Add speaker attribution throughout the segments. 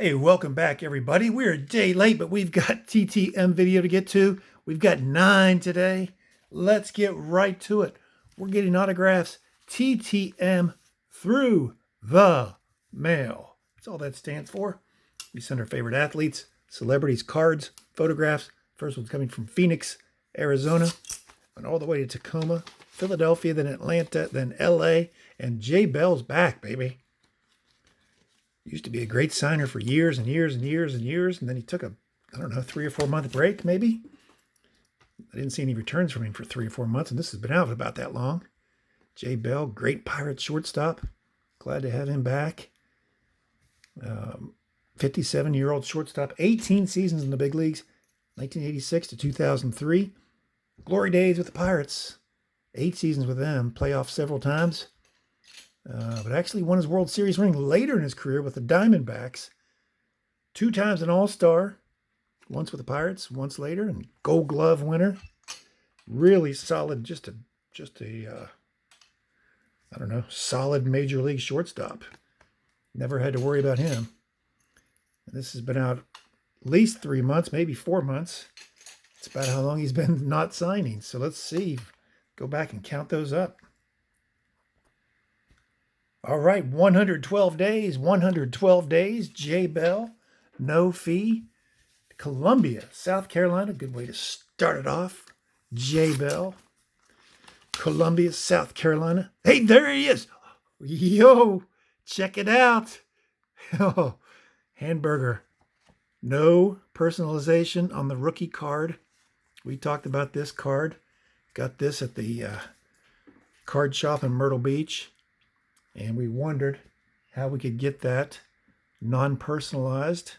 Speaker 1: Hey, welcome back, everybody. We're a day late, but we've got TTM video to get to. We've got 9 today. Let's get right to it. We're getting autographs TTM through the mail. That's all that stands for. We send our favorite athletes, celebrities, cards, photographs. First one's coming from Phoenix, Arizona, and all the way to Tacoma, Philadelphia, then Atlanta, then LA, and Jay Bell's back, baby. Used to be a great signer for years and years and years and years, and then he took a, 3 or 4 month break, maybe. I didn't see any returns from him for 3 or 4 months, and this has been out about that long. Jay Bell, great Pirates shortstop. Glad to have him back. 57-year-old shortstop, 18 seasons in the big leagues, 1986 to 2003. Glory days with the Pirates, 8 seasons with them, playoffs several times. But actually won his World Series ring later in his career with the Diamondbacks. 2 times an All-Star, once with the Pirates, once later, and Gold Glove winner. Really solid, just a solid major league shortstop. Never had to worry about him. And this has been out at least 3 months, maybe 4 months. It's about how long he's been not signing. So let's see. Go back and count those up. All right, 112 days, Jay Bell, no fee. Columbia, South Carolina, good way to start it off. Jay Bell, Columbia, South Carolina. Hey, there he is. Yo, check it out. Oh, Hamburger, no personalization on the rookie card. We talked about this card. Got this at the card shop in Myrtle Beach. And we wondered how we could get that non-personalized.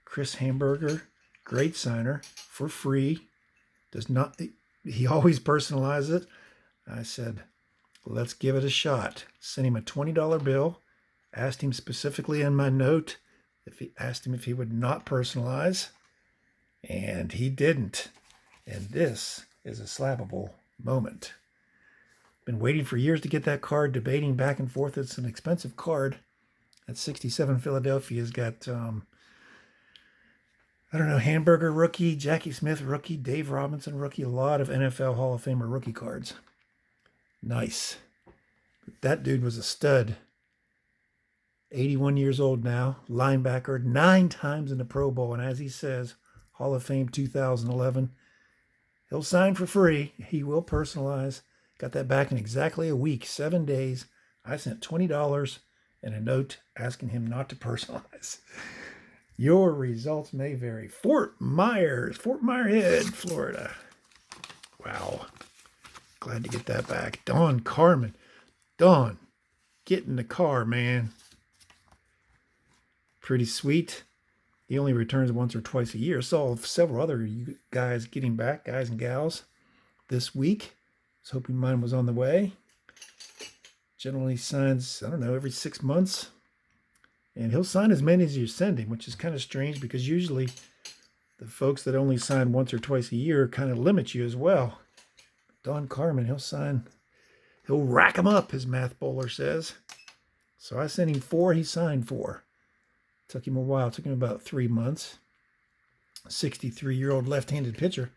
Speaker 1: Chris Hanburger, great signer, for free. He always personalizes it. I said, let's give it a shot. Sent him a $20 bill. Asked him specifically in my note asked him if he would not personalize. And he didn't. And this is a slappable moment. Been waiting for years to get that card, debating back and forth. It's an expensive card. That 67 Philadelphia's got, Hamburger rookie, Jackie Smith rookie, Dave Robinson rookie, a lot of NFL Hall of Famer rookie cards. Nice. That dude was a stud. 81 years old now, linebacker, 9 times in the Pro Bowl, and as he says, Hall of Fame 2011. He'll sign for free. He will personalize. Got that back in exactly a week, 7 days. I sent $20 and a note asking him not to personalize. Your results may vary. Fort Myers Head, Florida. Wow. Glad to get that back. Carmen. Dawn, get in the car, man. Pretty sweet. He only returns once or twice a year. Saw several other guys getting back, guys and gals, this week. Was hoping mine was on the way. Generally signs, every 6 months. And he'll sign as many as you send him, which is kind of strange because usually the folks that only sign once or twice a year kind of limit you as well. Don Carmen, he'll rack them up, his math bowler says. So I sent him 4, he signed 4. Took him a while, took him about 3 months. 63-year-old left-handed pitcher,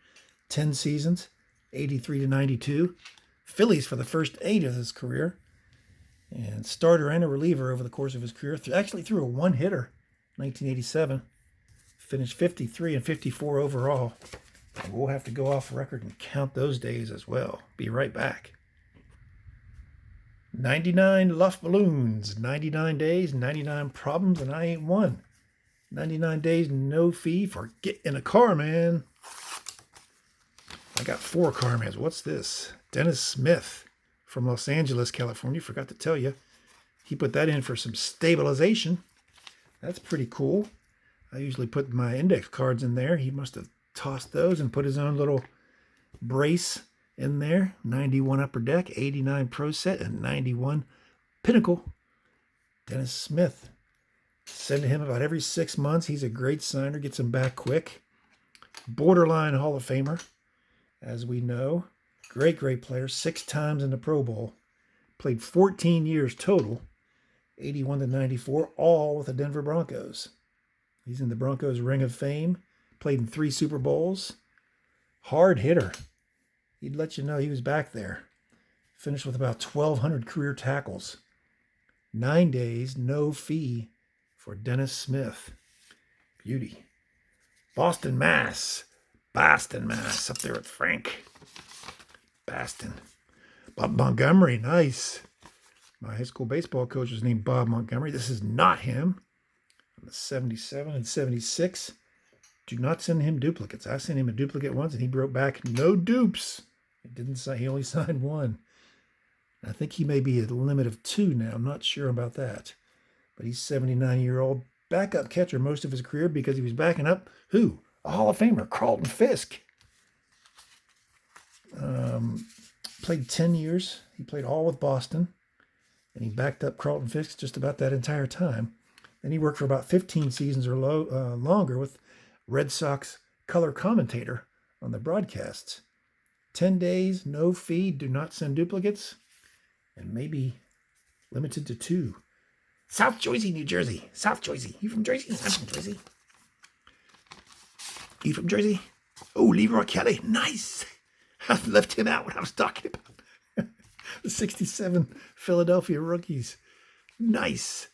Speaker 1: 10 seasons. 83 to 92. Phillies for the first 8 of his career. And starter and a reliever over the course of his career. Actually threw a 1-hitter, 1987. Finished 53 and 54 overall. And we'll have to go off record and count those days as well. Be right back. 99 Luff balloons. 99 days, 99 problems, and I ain't one. 99 days, no fee for get in a car, man. I got 4 Carmens. What's this? Dennis Smith from Los Angeles, California. Forgot to tell you. He put that in for some stabilization. That's pretty cool. I usually put my index cards in there. He must have tossed those and put his own little brace in there. 91 Upper Deck, 89 Pro Set, and 91 Pinnacle. Dennis Smith. Send him about every 6 months. He's a great signer. Gets him back quick. Borderline Hall of Famer. As we know, great player, 6 times in the Pro Bowl. Played 14 years total, 81 to 94, all with the Denver Broncos. He's in the Broncos Ring of Fame. Played in 3 Super Bowls. Hard hitter. He'd let you know he was back there. Finished with about 1,200 career tackles. 9 days, no fee for Dennis Smith. Beauty. Boston, Mass. Boston, Mass. Up there with Frank. Boston. Bob Montgomery, nice. My high school baseball coach was named Bob Montgomery. This is not him. On the 77 and 76. Do not send him duplicates. I sent him a duplicate once, and he wrote back, no dupes. He only signed 1. I think he may be at a limit of 2 now. I'm not sure about that. But he's 79-year-old backup catcher most of his career because he was backing up who? A Hall of Famer, Carlton Fisk. Played 10 years. He played all with Boston. And he backed up Carlton Fisk just about that entire time. Then he worked for about 15 seasons or longer with Red Sox color commentator on the broadcasts. 10 days, no fee, do not send duplicates. And maybe limited to 2. South Jersey, New Jersey. South Jersey. You from Jersey? I'm from Jersey. You from Jersey? Oh, Leroy Kelly. Nice. I left him out when I was talking about the 67 Philadelphia rookies. Nice.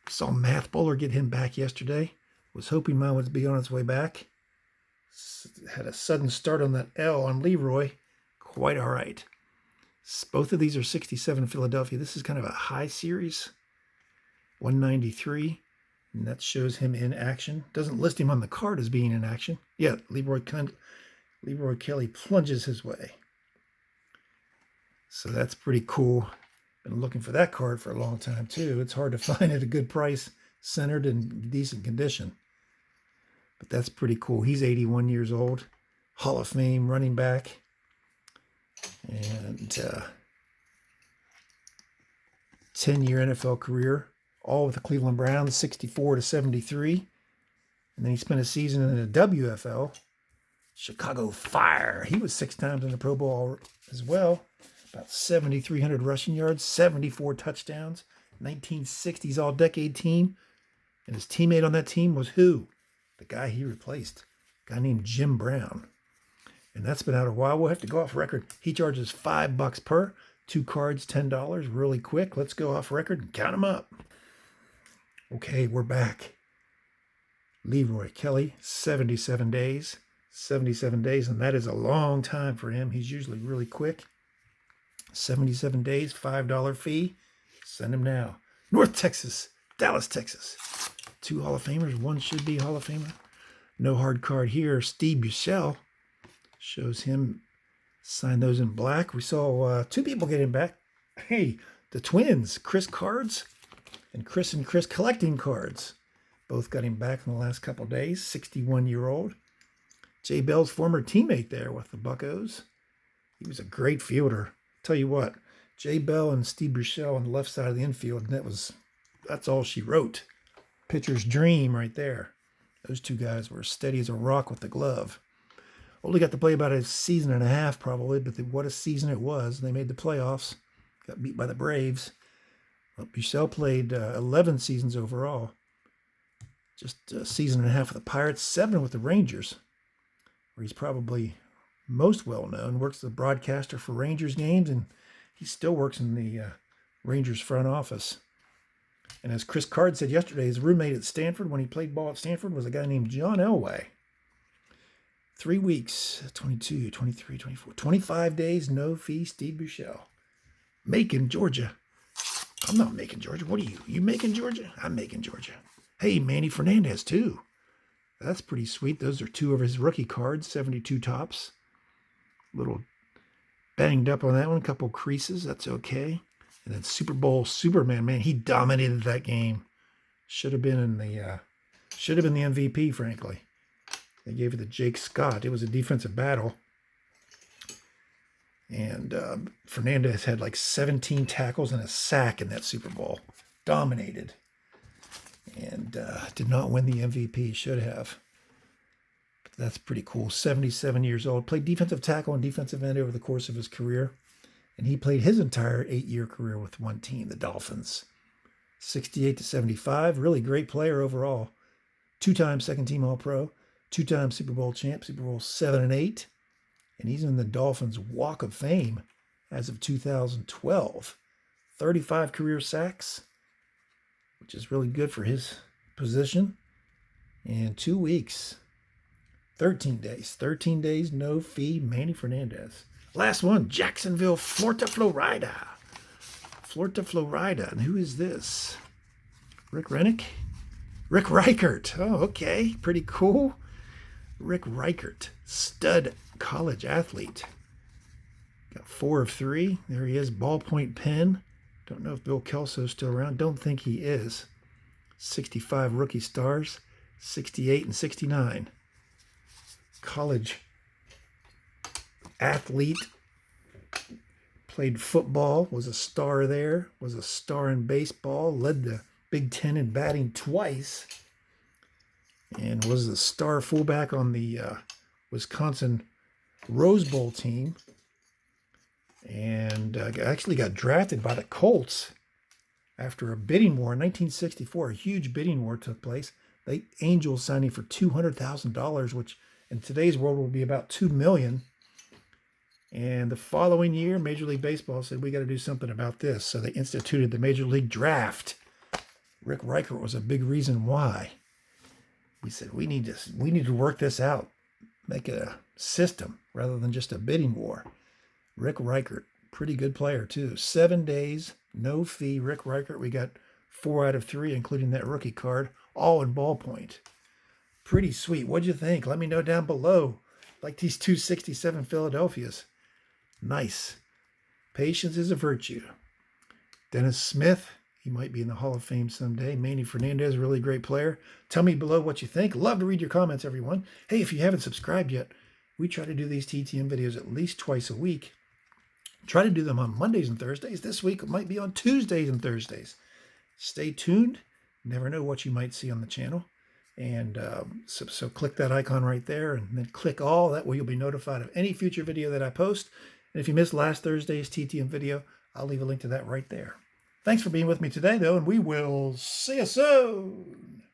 Speaker 1: Saw Math Bowler get him back yesterday. Was hoping mine would be on its way back. Had a sudden start on that L on Leroy. Quite all right. Both of these are 67 Philadelphia. This is kind of a high series. 193. And that shows him in action. Doesn't list him on the card as being in action. Yeah, Leroy Kelly plunges his way. So that's pretty cool. Been looking for that card for a long time too. It's hard to find at a good price, centered and decent condition. But that's pretty cool. He's 81 years old. Hall of Fame running back. And 10-year NFL career. All with the Cleveland Browns, 64 to 73. And then he spent a season in the WFL. Chicago Fire. He was 6 times in the Pro Bowl as well. About 7,300 rushing yards, 74 touchdowns. 1960s all-decade team. And his teammate on that team was who? The guy he replaced. A guy named Jim Brown. And that's been out a while. We'll have to go off record. He charges $5 per. 2 cards, $10. Really quick. Let's go off record and count them up. Okay, we're back. Leroy Kelly, 77 days. 77 days, and that is a long time for him. He's usually really quick. 77 days, $5 fee. Send him now. North Texas, Dallas, Texas. 2 Hall of Famers. 1 should be Hall of Famer. No hard card here. Steve Buechele shows him. Sign those in black. We saw 2 people get him back. Hey, the twins, Chris Cards and Chris collecting cards. Both got him back in the last couple days. 61-year-old. Jay Bell's former teammate there with the Buccos. He was a great fielder. Tell you what, Jay Bell and Steve Buechele on the left side of the infield, and that's all she wrote. Pitcher's dream right there. Those 2 guys were steady as a rock with the glove. Only got to play about a season and a half probably, but what a season it was. They made the playoffs. Got beat by the Braves. Well, Buechele played 11 seasons overall. Just a season and a half with the Pirates, 7 with the Rangers, where he's probably most well known. Works as a broadcaster for Rangers games, and he still works in the Rangers front office. And as Chris Card said yesterday, his roommate at Stanford, when he played ball at Stanford, was a guy named John Elway. 3 weeks, 22, 23, 24, 25 days, no fee, Steve Buechele. Macon, Georgia. I'm not Macon, Georgia. What are you? You Macon, Georgia? I'm Macon, Georgia. Hey, Manny Fernandez, too. That's pretty sweet. Those are 2 of his rookie cards, 72 tops. A little banged up on that one, a couple creases. That's okay. And then Super Bowl Superman, man, he dominated that game. Should have been the MVP, frankly. They gave it to Jake Scott. It was a defensive battle. And Fernandez had like 17 tackles and a sack in that Super Bowl. Dominated. And did not win the MVP. Should have. But that's pretty cool. 77 years old. Played defensive tackle and defensive end over the course of his career. And he played his entire 8-year career with one team, the Dolphins. 68 to 75. Really great player overall. 2-time second-team All-Pro, 2-time Super Bowl champ, Super Bowl 7 and 8, and he's in the Dolphins Walk of Fame as of 2012. 35 career sacks, which is really good for his position. And 2 weeks, 13 days, no fee, Manny Fernandez. Last one, Jacksonville, Florida, Florida. And who is this? Rick Rennick? Rick Reichert. Oh, okay. Pretty cool. Rick Reichert, stud college athlete. Got 4 of 3. There he is, ballpoint pen. Don't know if Bill Kelso's still around. Don't think he is. 65 rookie stars, 68 and 69. College athlete. Played football, was a star there, was a star in baseball, led the Big Ten in batting twice, and was the star fullback on the Wisconsin Rose Bowl team, and actually got drafted by the Colts after a bidding war in 1964. A huge bidding war took place. The Angels signed him for $200,000, which in today's world will be about $2 million. And the following year, Major League Baseball said, we got to do something about this. So they instituted the Major League Draft. Rick Reichert was a big reason why. We said, we need to work this out. Make it a system rather than just a bidding war. Rick Reichert, pretty good player too. 7 days, no fee. Rick Reichert, we got 4 out of 3, including that rookie card, all in ballpoint. Pretty sweet. What'd you think? Let me know down below. Like these 267 Philadelphias. Nice. Patience is a virtue. Dennis Smith, he might be in the Hall of Fame someday. Manny Fernandez, really great player. Tell me below what you think. Love to read your comments, everyone. Hey, if you haven't subscribed yet, we try to do these TTM videos at least twice a week. Try to do them on Mondays and Thursdays. This week it might be on Tuesdays and Thursdays. Stay tuned. Never know what you might see on the channel. And so click that icon right there and then click all. That way you'll be notified of any future video that I post. And if you missed last Thursday's TTM video, I'll leave a link to that right there. Thanks for being with me today, though, and we will see you soon.